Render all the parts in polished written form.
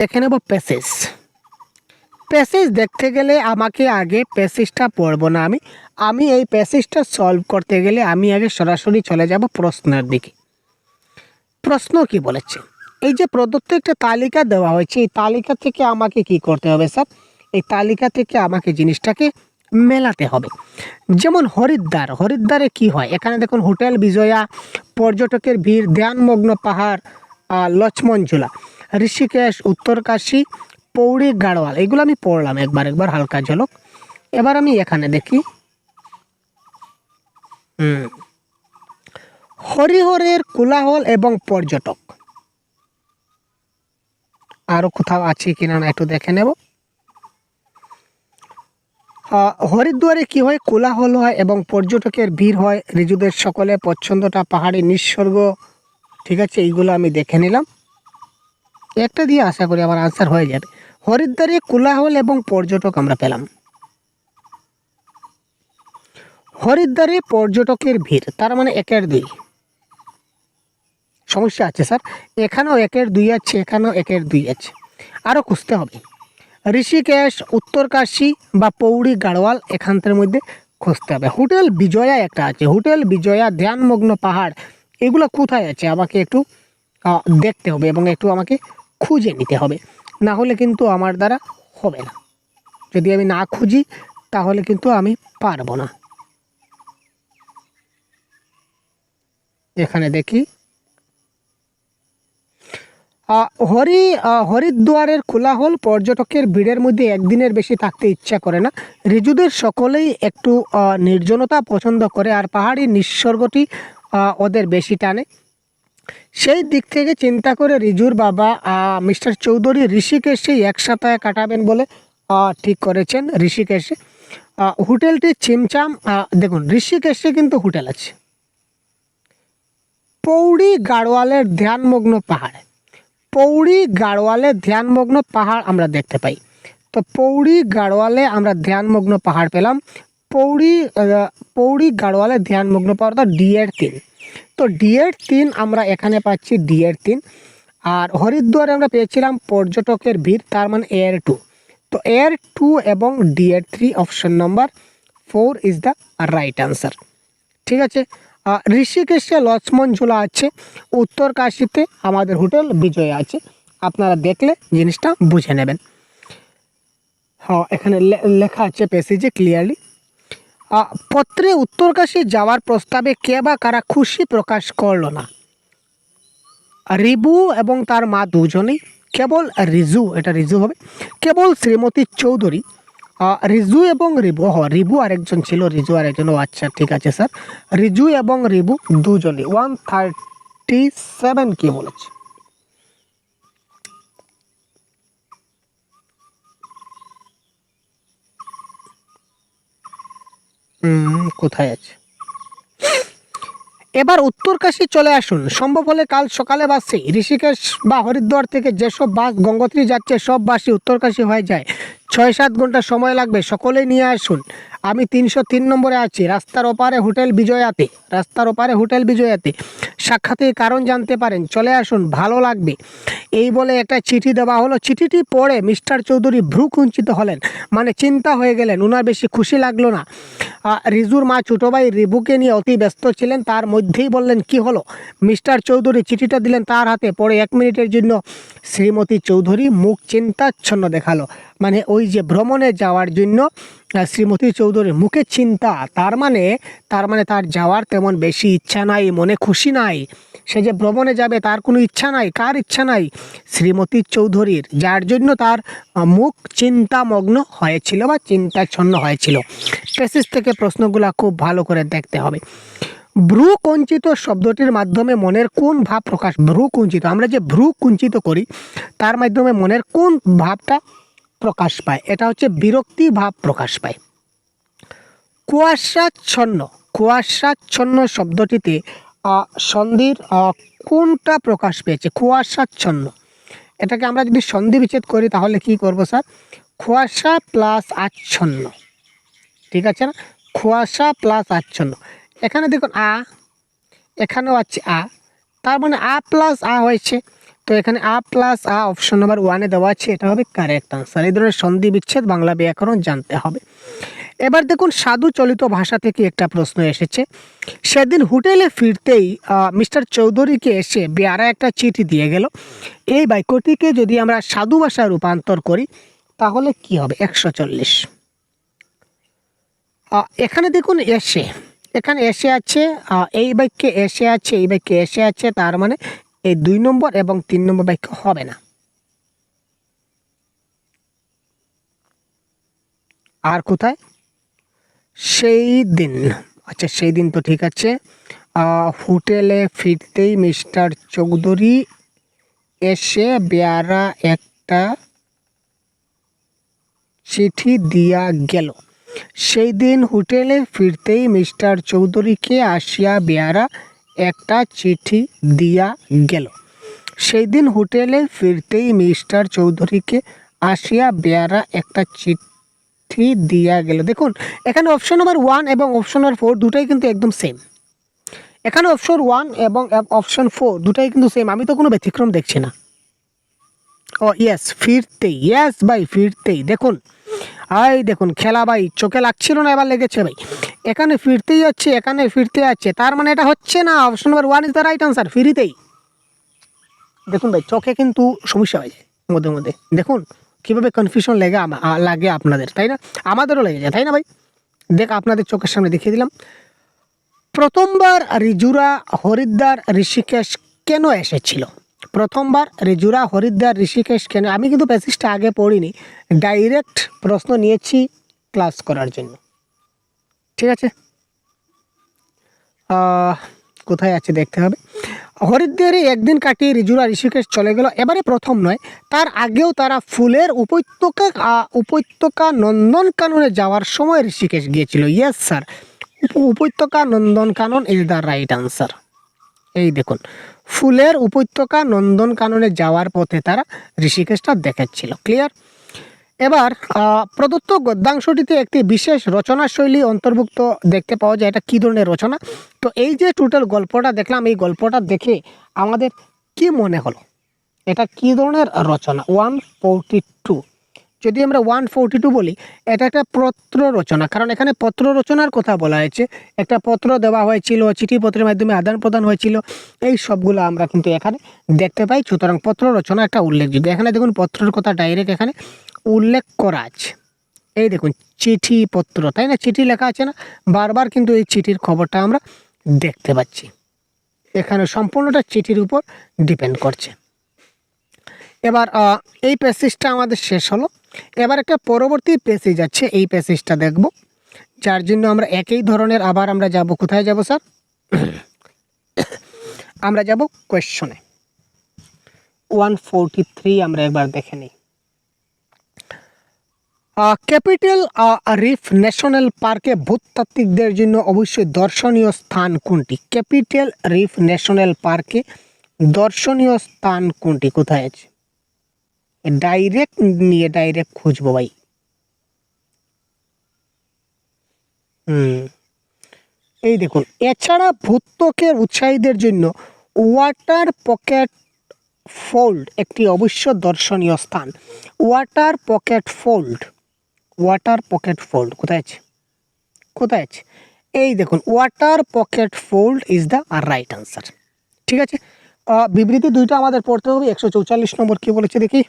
দেখে নেব passage. Passage দেখতে গেলে আমাকে আগে প্যাসেজটা পড়বো না, আমি এই প্যাসেজটা সলভ করতে গেলে আমি আগে সরাসরি চলে যাব প্রশ্নের দিকে। প্রশ্ন কি বলেছে, এই যে প্রদত্ত একটা তালিকা দেওয়া হয়েছে, এই তালিকা থেকে আমাকে কি করতে হবে স্যার? এই তালিকা থেকে আমাকে জিনিসটাকে মেলাতে হবে। যেমন হরিদ্বারে কি হয়, এখানে দেখুন হোটেল বিজয়া, পর্যটকের ভিড়, ধ্যানমগ্ন পাহাড়, লক্ষ্মণঝুলা, ঋষিকেশ, উত্তরকাশী, পৌড়ি, গাড়োয়াল, এগুলো আমি পড়লাম একবার হালকা ঝলক। এবার আমি এখানে দেখি হরিহরের কোলাহল এবং পর্যটক, আরো কোথাও আছে কিনা না একটু দেখে নেব। হরিদ্বারে কি হয়, কোলাহল হয় এবং পর্যটকের ভিড় হয়, ঋজুদের সকলে পছন্দটা পাহাড়ি নিঃসর্গ। ঠিক আছে, এইগুলো আমি দেখে নিলাম। একটা দিয়ে আশা করি আমার আনসার হয়ে যাবে। হরিদ্বারে কোলাহল এবং পর্যটক আমরা পেলাম। হরিদ্বারে পর্যটকের ভিড়, তার মানে 1 এর 2 সমস্যা আছে স্যার, এখানেও 1 এর 2 আছে, এখানেও 1 এর 2 আছে, আরও খুঁজতে হবে। ঋষিকেশ, উত্তরকাশী বা পৌড়ি, গাড়োয়াল, এখানটার মধ্যে খুঁজতে হবে। হোটেল বিজয়া একটা আছে, হোটেল বিজয়া, ধ্যানমগ্ন পাহাড়, এগুলো কোথায় আছে আমাকে একটু দেখতে হবে এবং একটু আমাকে খুঁজে নিতে হবে, না হলে কিন্তু আমার দ্বারা হবে না। যদি আমি না খুঁজি তাহলে কিন্তু আমি পারবো না। এখানে দেখি হরিদ্বারের কোলাহল, পর্যটকের ভিড়ের মধ্যে একদিনের বেশি থাকতে ইচ্ছা করে না, ঋজুদের সকলেই একটু নির্জনতা পছন্দ করে, আর পাহাড়ি নিঃসর্গটি ওদের বেশি টানে। সেই দিক থেকে চিন্তা করে ঋজুর বাবা মিস্টার চৌধুরী ঋষিকেশে এক সপ্তাহে কাটাবেন বলে ঠিক করেছেন। ঋষিকেশে হোটেলটি ছিমছাম, দেখুন ঋষিকেশে কিন্তু হোটেল আছে। পৌড়ি গাড়োয়ালের ধ্যানমগ্ন পাহাড়, পৌড়ি গাড়োয়ালে ধ্যানমগ্ন পাহাড় আমরা দেখতে পাই। তো পৌড়ি গাড়োয়ালে আমরা ধ্যানমগ্ন পাহাড় পেলাম। পৌড়ি গাড়োয়ালে ধ্যানমগ্ন পাহাড়, অর্থাৎ ডি এর 3। তো ডি এর 3 আমরা এখানে পাচ্ছি, ডি এর 3। আর হরিদ্বারে আমরা পেয়েছিলাম পর্যটকের ভিড়, তার মানে এর 2। তো এর 2 এবং ডি এর 3, option number 4 is the right answer. ঠিক আছে, ঋষিকেশে লক্ষ্মণঝুলা আছে, উত্তরকাশীতে আমাদের হোটেল বিজয় আছে। আপনারা দেখলে জিনিসটা বুঝে নেবেন। হ্যাঁ, এখানে লেখা আছে প্যাসেজে ক্লিয়ারলি। পত্রে উত্তরকাশী যাওয়ার প্রস্তাবে কে বা কারা খুশি প্রকাশ করল না? রিবু এবং তার মা দুজনেই, কেবল রিজু, এটা রিজু হবে, কেবল শ্রীমতী চৌধুরী, রিজু এবং রিবু, রিবু আরেকজন ছিল, রিজু আরেকজন, আচ্ছা ঠিক আছে স্যার, রিজু এবং রিবু দুজনই। 137 কি বলেছে? কোথায় আছে? এবার উত্তরকাশী চলে আসুন, সম্ভব হলে কাল সকালে বাসে ঋষিকেশ বা হরিদ্বার থেকে যেসব বাস গঙ্গোত্রী যাচ্ছে সব বাসই উত্তরকাশী হয়ে যায়। 6-7 ঘন্টা সময় লাগবে, সকলেই নিয়ে আসুন। আমি 303 নম্বরে আছি, রাস্তার ওপারে হোটেল বিজয়াতে, রাস্তার ওপারে হোটেল বিজয়াতে। সাক্ষাতের কারণ জানতে পারেন, চলে আসুন, ভালো লাগবে। এই বলে একটা চিঠি দেওয়া হলো। চিঠিটি পড়ে মিস্টার চৌধুরী ভ্রু কুঞ্চিত হলেন, মানে চিন্তা হয়ে গেলেন, ওনার বেশি খুশি লাগলো না। রিজুর মা ছোটো ভাই রিবুকে নিয়ে অতি ব্যস্ত ছিলেন, তার মধ্যেই বললেন, কি হলো? মিস্টার চৌধুরী চিঠিটা দিলেন তার হাতে, পড়ে 1 মিনিটের জন্য শ্রীমতী চৌধুরী মুখ চিন্তাচ্ছন্ন দেখালো। মানে ওই যে ভ্রমণে যাওয়ার জন্য শ্রীমতী চৌধুরীর মুখে চিন্তা, তার মানে তার যাওয়ার তেমন বেশি ইচ্ছা নাই, মনে খুশি নাই। সে যে ভ্রমণে যাবে তার কোনো ইচ্ছা নাই। কার ইচ্ছা নাই? শ্রীমতী চৌধুরীর, যার জন্য তার মুখ চিন্তামগ্ন হয়েছিল বা চিন্তাচ্ছন্ন হয়েছিল। প্যাসেজ থেকে প্রশ্নগুলো খুব ভালো করে দেখতে হবে। ভ্রু কুঞ্চিত শব্দটির মাধ্যমে মনের কোন ভাব প্রকাশ? ভ্রু কুঞ্চিত, আমরা যে ভ্রু কুঞ্চিত করি তার মাধ্যমে মনের কোন ভাবটা প্রকাশ পায়? এটা হচ্ছে বিরক্তি ভাব প্রকাশ পায়। কুয়াশাচ্ছন্ন, কুয়াশাচ্ছন্ন শব্দটিতে সন্ধির কোনটা প্রকাশ পেয়েছে? কুয়াশাচ্ছন্ন, এটাকে আমরা যদি সন্ধি বিচ্ছেদ করি তাহলে কি করব স্যার? কুয়াশা প্লাস আচ্ছন্ন, ঠিক আছে না? কুয়াশা প্লাস আচ্ছন্ন। এখানে দেখুন এখানেও আছে তার মানে প্লাস হয়েছে, তো এখানে আ প্লাস আ অপশন নাম্বার 1-এ দেওয়া আছে, এটা হবে কারেক্ট আনসার। এই ধরনের সন্ধি বিচ্ছেদ বাংলা ব্যাকরণ জানতে হবে। এবার দেখুন সাধু চলিত ভাষা থেকে একটা প্রশ্ন এসেছে। সেদিন হোটেলে ফিরতেই মিস্টার চৌধুরীকে এসে বেয়ারা একটা চিঠি দিয়ে গেল। এই বাক্যটিকে যদি আমরা সাধু ভাষায় রূপান্তর করি তাহলে কি হবে? 140। এখানে দেখুন এসে, এখানে এসে আছে, এই বাক্যে এসে আছে, এই বাক্যে এসে আছে, তার মানে এই 2 নম্বর এবং 3 নম্বর বাক্য হবে না। আর কোথায়? সেই দিন, আচ্ছা সেই দিন তো ঠিক আছে। হোটেলে ফিরতেই মিস্টার চৌধুরী এসে বেয়ারা একটা চিঠি দিয়া গেল। সেই দিন হোটেলে ফিরতেই মিস্টার চৌধুরীকে আসিয়া বেয়ারা একটা চিঠি দিয়া গেল। সেই দিন হোটেলে ফিরতেই মিস্টার চৌধুরীকে আসিয়া বেয়ারা একটা চিঠি দিয়া গেল। দেখুন এখানে অপশন নাম্বার 1 এবং অপশন নাম্বার 4 দুটাই কিন্তু একদম সেম। এখানে অপশন 1 এবং অপশন 4 দুটাই কিন্তু সেম, আমি তো কোনো ব্যতিক্রম দেখছি না। ও ইয়েস, ফিরতেই, ইয়েস ভাই ফিরতেই। দেখুন দেখুন খেলা ভাই, চোখে লাগছিল না, এবার লেগেছে ভাই। এখানে ফিরতেই যাচ্ছে, এখানে ফিরতে যাচ্ছে, তার মানে এটা হচ্ছে না। Option number 1 is the right answer, ফিরিতেই। দেখুন ভাই চোখে কিন্তু সমস্যা হয়ে যায় মধ্যে মধ্যে, দেখুন কীভাবে কনফিউশন লাগে আপনাদের, তাই না? আমাদেরও লেগে যায়, তাই না ভাই? আপনাদের চোখের সামনে দেখিয়ে দিলাম। প্রথমবার রিজুরা হরিদ্বার ঋষিকেশ কেন এসেছিল? প্রথমবার রিজুরা হরিদ্বার ঋষিকেশ কেন? আমি কিন্তু প্যাসেজটা আগে পড়িনি, ডাইরেক্ট প্রশ্ন নিয়েছি ক্লাস করার জন্য, ঠিক আছে? কোথায় আছে দেখতে হবে। হরিদ্বারে একদিন কাটিয়ে রিজুরা ঋষিকেশ চলে গেল। এবারে প্রথম নয়, তার আগেও তারা ফুলের উপত্যকা নন্দনকাননে যাওয়ার সময় ঋষিকেশ গিয়েছিল। ইয়েস স্যার, উপত্যকা Nandankanan is the right answer. এই দেখুন ফুলের উপত্যকা নন্দনকাননে যাওয়ার পথে তারা ঋষিকেশটা দেখাচ্ছিল। ক্লিয়ার? এবার প্রদত্ত গদ্যাংশটিতে একটি বিশেষ রচনা শৈলী অন্তর্ভুক্ত দেখতে পাওয়া যায়। এটা কী ধরনের রচনা? তো এই যে টোটাল গল্পটা দেখলাম, এই গল্পটা দেখে আমাদের কি মনে হলো? এটা কী ধরনের রচনা? 142। যদি আমরা 142 বলি, এটা একটা পত্র রচনা, কারণ এখানে পত্র রচনার কথা বলা হয়েছে। একটা পত্র দেওয়া হয়েছিল, চিঠিপত্রের মাধ্যমে আদান প্রদান হয়েছিল, এই সবগুলো আমরা কিন্তু এখানে দেখতে পাই। সুতরাং পত্র রচনা একটা উল্লেখযোগ্য। এখানে দেখুন পত্রের কথা ডাইরেক্ট এখানে উল্লেখ করা আছে। এই দেখুন চিঠিপত্র, তাই না? চিঠি লেখা আছে না, বারবার কিন্তু এই চিঠির খবরটা আমরা দেখতে পাচ্ছি। এখানে সম্পূর্ণটা চিঠির উপর ডিপেন্ড করছে। এবার এই প্যাসেজটা আমাদের শেষ হলো। এবার একটা পরবর্তী প্যাসেজ আছে, এই প্যাসেজটা দেখব, যার জন্য আমরা একই ধরনের আবার আমরা যাব। কোথায় যাব স্যার? আমরা যাব কোয়েশ্চনে। 143 আমরা একবার দেখে নিই। ক্যাপিটাল রিফ ন্যাশনাল পার্কে ভূতাত্ত্বিকদের জন্য অবশ্যই দর্শনীয় স্থান কোনটি? ক্যাপিটাল রিফ ন্যাশনাল পার্কে দর্শনীয় স্থান কোনটি? কোথায় আছে? ডাইরেক্ট নিয়ে ডাইরেক্ট খুঁজবো ভাই। এই দেখুন, এছাড়া ভূত্বকের উৎসাহীদের জন্য ওয়াটার পকেট ফোল্ড একটি অবশ্য দর্শনীয় স্থান। Water pocket fold, water pocket fold কোথায় আছে? কোথায় আছে? এই দেখুন water pocket fold is the right answer. ঠিক আছে, বিবৃতি দুইটা আমাদের পড়তে হবে। 144 নম্বর কি বলেছে দেখি।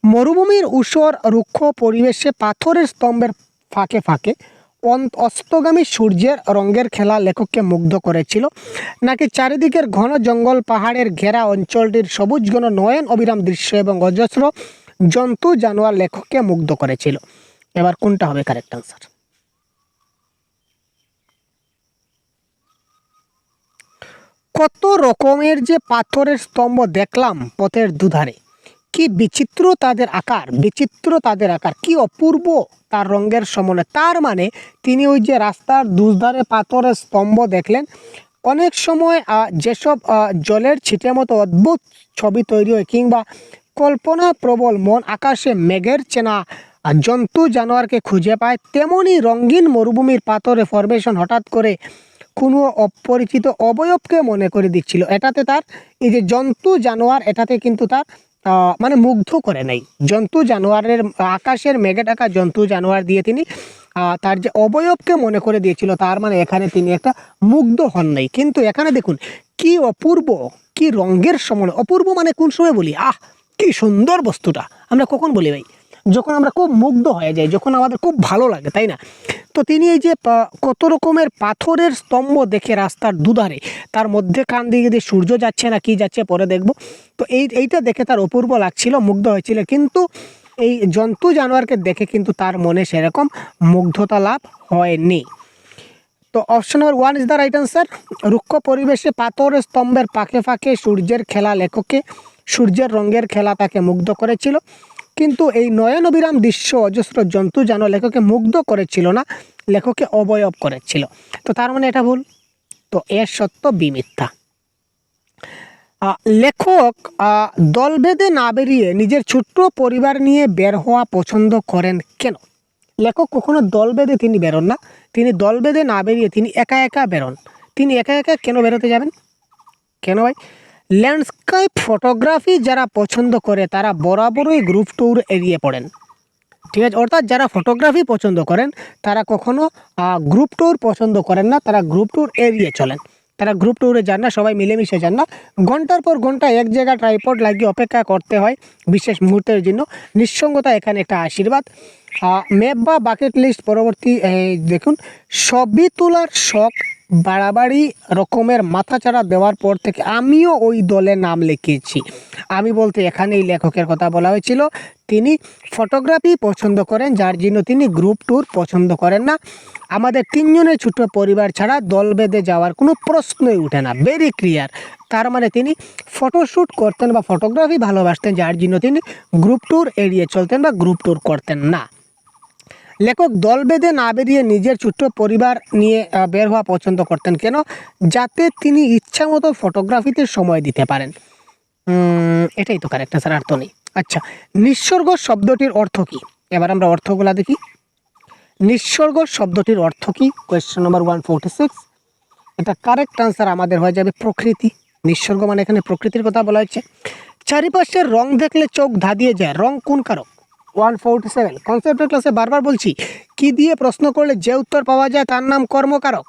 মরুভূমির ঊষর রুক্ষ পরিবেশে পাথরের স্তম্ভের ফাঁকে ফাঁকে অস্তগামী সূর্যের রঙের খেলা লেখককে মুগ্ধ করেছিল, নাকি চারিদিকের ঘন জঙ্গল পাহাড়ের ঘেরা অঞ্চলটির সবুজ ঘন নয়ন অবিরাম দৃশ্য এবং অজস্র জন্তু জানোয়ার লেখককে মুগ্ধ করেছিল? এবার কোনটা হবে কারেক্ট আনসার? কত রকমের যে পাথরের স্তম্ভ দেখলাম পথের দুধারে, কি বিচিত্র তাদের আকার, বিচিত্র তাদের আকার, কি অপূর্ব তার রঙের সমন্বয়। তার মানে তিনি ওই যে রাস্তার দুধারে পাথরের স্তম্ভ দেখলেন, অনেক সময় যেসব জলের ছিটের মতো অদ্ভুত ছবি তৈরি হয়, কিংবা কল্পনা প্রবল মন আকাশে মেঘের চেনা জন্তু জানোয়ারকে খুঁজে পায়, তেমনি রঙিন মরুভূমির পাথরে ফরমেশন হঠাৎ করে কোনো অপরিচিত অবয়বকে মনে করে দিচ্ছিল। এটাতে তার এই যে জন্তু জানোয়ার, এটাতে কিন্তু তার মানে মুগ্ধ করে নাই। জন্তু জানোয়ারের আকাশের মেঘে ঢাকা জন্তু জানোয়ার দিয়ে তিনি তার যে অবয়বকে মনে করে দিয়েছিল, তার মানে এখানে তিনি একটা মুগ্ধ হন নাই। কিন্তু এখানে দেখুন কি অপূর্ব, কি রঙের সমন্বয়। অপূর্ব মানে কোন সময় বলি, কি সুন্দর বস্তুটা আমরা কখন বলি ভাই? যখন আমরা খুব মুগ্ধ হয়ে যাই, যখন আমাদের খুব ভালো লাগে, তাই না? তো তিনি এই যে কত রকমের পাথরের স্তম্ভ দেখে রাস্তার দুধারে, তার মধ্যে কান দিকে দিয়ে সূর্য যাচ্ছে না কি যাচ্ছে পরে দেখব, তো এইটা দেখে তার অপূর্ব লাগছিল, মুগ্ধ হয়েছিল। কিন্তু এই জন্তু জানোয়ারকে দেখে কিন্তু তার মনে সেরকম মুগ্ধতা লাভ হয়নি। তো option number 1 is the right answer. রুক্ষ পরিবেশে পাথরের স্তম্ভের ফাঁকে ফাঁকে সূর্যের খেলা লেখককে, সূর্যের রঙের খেলা তাকে মুগ্ধ করেছিল। কিন্তু এই নয়নবিরাম দৃশ্য অজস্র জন্তু জানোয়ার লেখককে মুগ্ধ করেছিল না, লেখককে অবয়ব করেছিল। তো তার মানে এটা ভুল। তো এর সত্য বি মিথ্যা। লেখক দল বেঁধে না বেরিয়ে নিজের ছোট্ট পরিবার নিয়ে বের হওয়া পছন্দ করেন কেন? লেখক কখনো দল বেঁধে তিনি বেরোন না, তিনি দল বেঁধে না বেরিয়ে তিনি একা একা বেরোন। তিনি একা একা কেন বেরোতে যাবেন? কেন ভাই? ল্যান্ডস্কেপ ফটোগ্রাফি যারা পছন্দ করে তারা বরাবরই গ্রুপ ট্যুর এড়িয়ে পড়েন। ঠিক আছে, অর্থাৎ যারা ফটোগ্রাফি পছন্দ করেন তারা কখনো গ্রুপ ট্যুর পছন্দ করেন না, তারা গ্রুপ ট্যুর এড়িয়ে চলেন। তারা গ্রুপ ট্যুরে যান না, সবাই মিলেমিশে যান না। ঘন্টার পর ঘন্টা এক জায়গায় ট্রাইপড লাগিয়ে অপেক্ষা করতে হয় বিশেষ মুহূর্তের জন্য। নিঃসঙ্গতা এখানে একটা আশীর্বাদ। ম্যাপ বা বাকেট লিস্ট পরবর্তী দেখুন, ছবি তোলার শখ বাড়াবাড়ি রকমের মাথাচাড়া দেওয়ার পর থেকে আমিও ওই দলে নাম লিখিয়েছি। আমি বলতে এখানে এই লেখকের কথা বলা হয়েছিল, তিনি ফটোগ্রাফি পছন্দ করেন যার জন্য তিনি গ্রুপ ট্যুর পছন্দ করেন না। আমাদের 3 জনের ছোট পরিবার ছাড়া দল বেঁধে যাওয়ার কোনো প্রশ্নই উঠে না। Very clear. তার মানে তিনি ফটোশ্যুট করতেন বা ফটোগ্রাফি ভালোবাসতেন যার জন্য তিনি গ্রুপ ট্যুর এড়িয়ে চলতেন বা গ্রুপ ট্যুর করতেন না। লেখক দল বেঁধে না বেরিয়ে নিজের ছোট্ট পরিবার নিয়ে বের হওয়া পছন্দ করতেন কেন? যাতে তিনি ইচ্ছামতো ফটোগ্রাফিতে সময় দিতে পারেন। এটাই তো কারেক্ট আনসার, আর তো নেই। আচ্ছা, নিঃসর্গ শব্দটির অর্থ কী? এবার আমরা অর্থগুলা দেখি। নিঃসর্গ শব্দটির অর্থ কী? Question number 146। এটা কারেক্ট আনসার আমাদের হয়ে যাবে প্রকৃতি। নিঃসর্গ মানে এখানে প্রকৃতির কথা বলা হচ্ছে। চারিপাশের রং দেখলে চোখ ধাঁধিয়ে যায়, রং কোন কারক? 147। কনসেপ্টের ক্লাসে বারবার বলছি, কি দিয়ে প্রশ্ন করলে যে উত্তর পাওয়া যায় তার নাম কর্মকারক।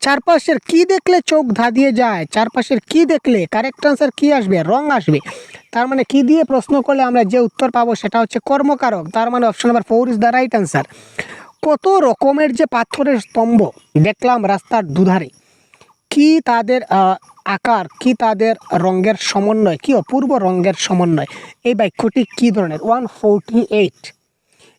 চারপাশের কি দেখলে চোখ ধাঁধিয়ে যায়, চারপাশের কি দেখলে কারেক্ট আনসার কি আসবে? রং আসবে। তার মানে কি দিয়ে প্রশ্ন করলে আমরা যে উত্তর পাবো সেটা হচ্ছে কর্মকারক। তার মানে option number 4 is the right answer. কত রকমের যে পাথরের স্তম্ভ দেখলাম রাস্তার দুধারে, কি তাদের আকার, কি তাদের রঙের সমন্বয়, কি অপূর্ব রঙের সমন্বয়। এই বাক্যটি কি ধরনের? 148।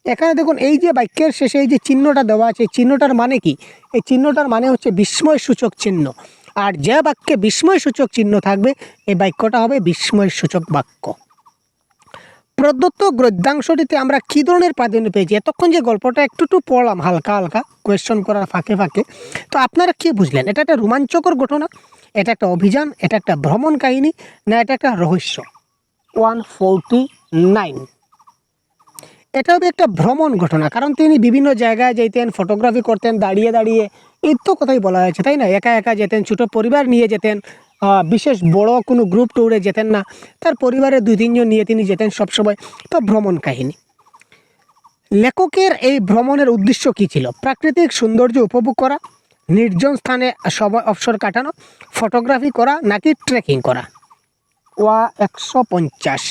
এখানে দেখুন এই যে বাক্যের শেষে এই যে চিহ্নটা দেওয়া আছে, এই চিহ্নটার মানে কি? এই চিহ্নটার মানে হচ্ছে বিস্ময় সূচক চিহ্ন। আর যে বাক্যে বিস্ময় সূচক চিহ্ন থাকবে এই বাক্যটা হবে বিস্ময় সূচক বাক্য। প্রদত্ত গদ্যাংশটিতে আমরা কী ধরনের প্রাধান্য পেয়েছি? এতক্ষণ যে গল্পটা একটু পড়লাম হালকা হালকা কোয়েশ্চন করার ফাঁকে ফাঁকে, তো আপনারা কী বুঝলেন? এটা একটা রোমাঞ্চকর ঘটনা, এটা একটা অভিযান, এটা একটা ভ্রমণ কাহিনী, না এটা একটা রহস্য? 149। এটা হবে একটা ভ্রমণ ঘটনা, কারণ তিনি বিভিন্ন জায়গায় যেতেন, ফটোগ্রাফি করতেন দাঁড়িয়ে দাঁড়িয়ে, এই তো কথাই বলা হয়েছে তাই না? একা একা যেতেন, ছোটো পরিবার নিয়ে যেতেন, বিশেষ বড় কোনো গ্রুপ ট্যুরে যেতেন না, তার পরিবারের 2-3 জন নিয়ে তিনি যেতেন সবসময়। তো ভ্রমণ কাহিনী। লেখকের এই ভ্রমণের উদ্দেশ্য কী ছিল? প্রাকৃতিক সৌন্দর্য উপভোগ করা, নির্জন স্থানে সময় অবসর কাটানো, ফটোগ্রাফি করা, নাকি ট্রেকিং করা? 150।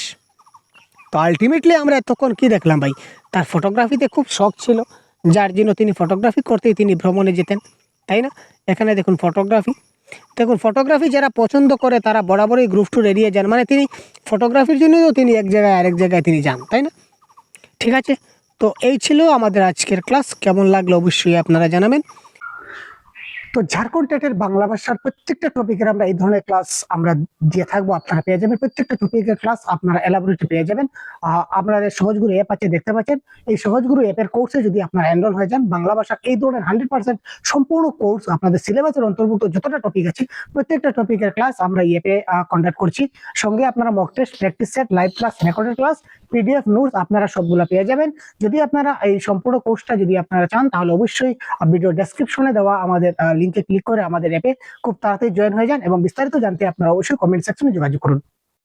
তো আলটিমেটলি আমরা এতক্ষণ কী দেখলাম ভাই? তার ফটোগ্রাফিতে খুব শখ ছিল যার জন্য তিনি ফটোগ্রাফি করতেই তিনি ভ্রমণে যেতেন, তাই না? এখানে দেখুন ফটোগ্রাফি, দেখুন ফটোগ্রাফি যারা পছন্দ করে তারা বরাবরই গ্রুপ ট্যুর এড়িয়ে যান, মানে তিনি ফটোগ্রাফির জন্যই তো তিনি এক জায়গায় আরেক জায়গায় তিনি যান, তাই না? ঠিক আছে, তো এই ছিল আমাদের আজকের ক্লাস। কেমন লাগলো অবশ্যই আপনারা জানাবেন। তো ঝাড়খণ্ড টেটের বাংলা ভাষার প্রত্যেকটা টপিকের আমরা এই ধরনের ক্লাস আমরা দিয়ে থাকবো, আপনারা পেয়ে যাবেন। প্রত্যেকটা টপিকের ক্লাস আপনারা এলাবোরেটলি পেয়ে যাবেন। আপনাদের সহজগুরু অ্যাপ আছে, দেখতে পাচ্ছেন। এই সহজগুরু অ্যাপের কোর্সে যদি আপনারা এনরোল হয়ে যান, বাংলা ভাষার এই ধরনের 100% সম্পূর্ণ কোর্স আপনাদের সিলেবাসের অন্তর্ভুক্ত যতটা টপিক আছে প্রত্যেকটা টপিকের ক্লাস আমরা এই অ্যাপে কন্ডাক্ট করছি। সঙ্গে আপনারা mock test, practice set, live class, recorded class, PDF notes আপনারা সবগুলো পেয়ে যাবেন। যদি আপনারা এই সম্পূর্ণ কোর্সটা যদি আপনারা চান তাহলে অবশ্যই ভিডিও ডেসক্রিপশনে দেওয়া আমাদের লিঙ্কে ক্লিক করে আমাদের অ্যাপে খুব তাড়াতাড়ি জয়েন হয়ে যান এবং বিস্তারিত জানতে আপনারা অবশ্যই কমেন্ট সেকশনে যোগাযোগ করুন।